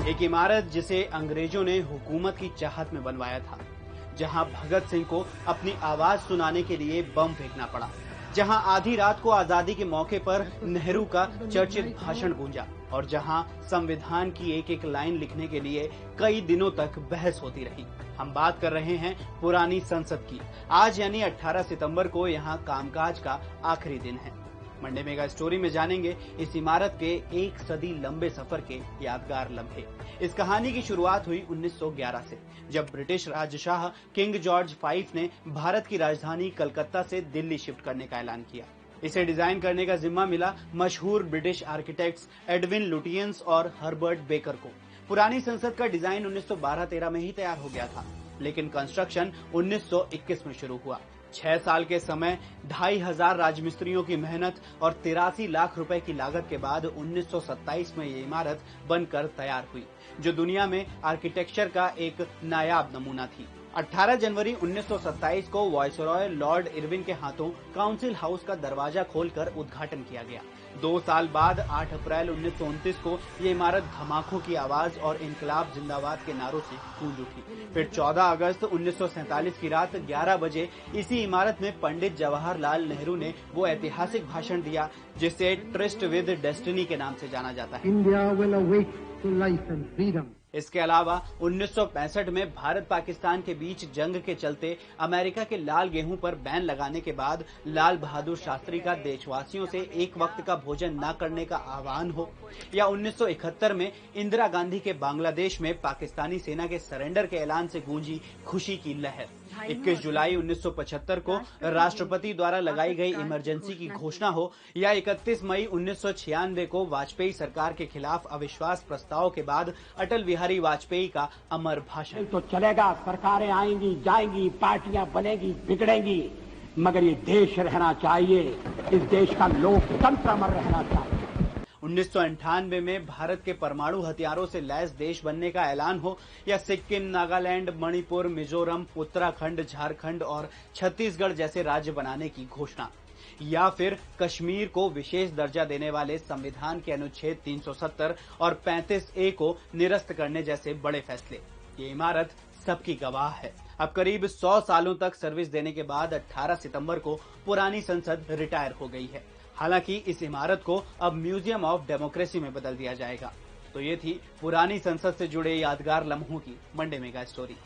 एक इमारत जिसे अंग्रेजों ने हुकूमत की चाहत में बनवाया था, जहां भगत सिंह को अपनी आवाज सुनाने के लिए बम फेंकना पड़ा, जहां आधी रात को आजादी के मौके पर नेहरू का चर्चित भाषण गूंजा और जहां संविधान की एक एक लाइन लिखने के लिए कई दिनों तक बहस होती रही। हम बात कर रहे हैं पुरानी संसद की। आज यानी 18 सितंबर को यहां कामकाज का आखिरी दिन है। मंडे मेगा स्टोरी में जानेंगे इस इमारत के एक सदी लंबे सफर के यादगार लम्हे। इस कहानी की शुरुआत हुई 1911 से, जब ब्रिटिश राजशाह किंग जॉर्ज V ने भारत की राजधानी कलकत्ता से दिल्ली शिफ्ट करने का ऐलान किया। इसे डिजाइन करने का जिम्मा मिला मशहूर ब्रिटिश आर्किटेक्ट्स एडविन लुटियंस और हर्बर्ट बेकर को। पुरानी संसद का डिजाइन 1912-13 में ही तैयार हो गया था, लेकिन कंस्ट्रक्शन 1921 में शुरू हुआ। 6 साल के समय, 2500 राजमिस्त्रियों की मेहनत और 83 लाख रुपए की लागत के बाद 1927 में ये इमारत बनकर तैयार हुई, जो दुनिया में आर्किटेक्चर का एक नायाब नमूना थी। 18 जनवरी 1927 को वायसरॉय लॉर्ड इरविन के हाथों काउंसिल हाउस का दरवाजा खोलकर उद्घाटन किया गया। 2 साल बाद 8 अप्रैल 1929 को ये इमारत धमाकों की आवाज और इनकलाब जिंदाबाद के नारों से गूंज उठी। फिर 14 अगस्त 1947 की रात 11 बजे इसी इमारत में पंडित जवाहरलाल नेहरू ने वो ऐतिहासिक भाषण दिया जिसे ट्रिस्ट विद डेस्टिनी के नाम से जाना जाता है। India will awake to life and freedom. इसके अलावा 1965 में भारत पाकिस्तान के बीच जंग के चलते अमेरिका के लाल गेहूं पर बैन लगाने के बाद लाल बहादुर शास्त्री का देशवासियों से एक वक्त का भोजन न करने का आह्वान हो, या 1971 में इंदिरा गांधी के बांग्लादेश में पाकिस्तानी सेना के सरेंडर के ऐलान से गूंजी खुशी की लहर, 21 जुलाई 1975 को राष्ट्रपति द्वारा लगाई गई इमरजेंसी की घोषणा हो, या 31 मई 1996 को वाजपेयी सरकार के खिलाफ अविश्वास प्रस्ताव के बाद अटल बिहारी वाजपेयी का अमर भाषण। तो चलेगा, सरकारें आएंगी जाएंगी, पार्टियां बनेगी बिगड़ेंगी, मगर ये देश रहना चाहिए, इस देश का लोकतंत्र अमर रहना चाहिए। 1998 में भारत के परमाणु हथियारों से लैस देश बनने का ऐलान हो, या सिक्किम, नागालैंड, मणिपुर, मिजोरम, उत्तराखंड, झारखंड और छत्तीसगढ़ जैसे राज्य बनाने की घोषणा, या फिर कश्मीर को विशेष दर्जा देने वाले संविधान के अनुच्छेद 370 और 35A को निरस्त करने जैसे बड़े फैसले। ये इमारत सबकी गवाह है। अब करीब 100 सालों तक सर्विस देने के बाद 18 सितंबर को पुरानी संसद रिटायर हो गई है। हालांकि इस इमारत को अब म्यूजियम ऑफ डेमोक्रेसी में बदल दिया जाएगा। तो ये थी पुरानी संसद से जुड़े यादगार लम्हों की मंडे मेगा स्टोरी।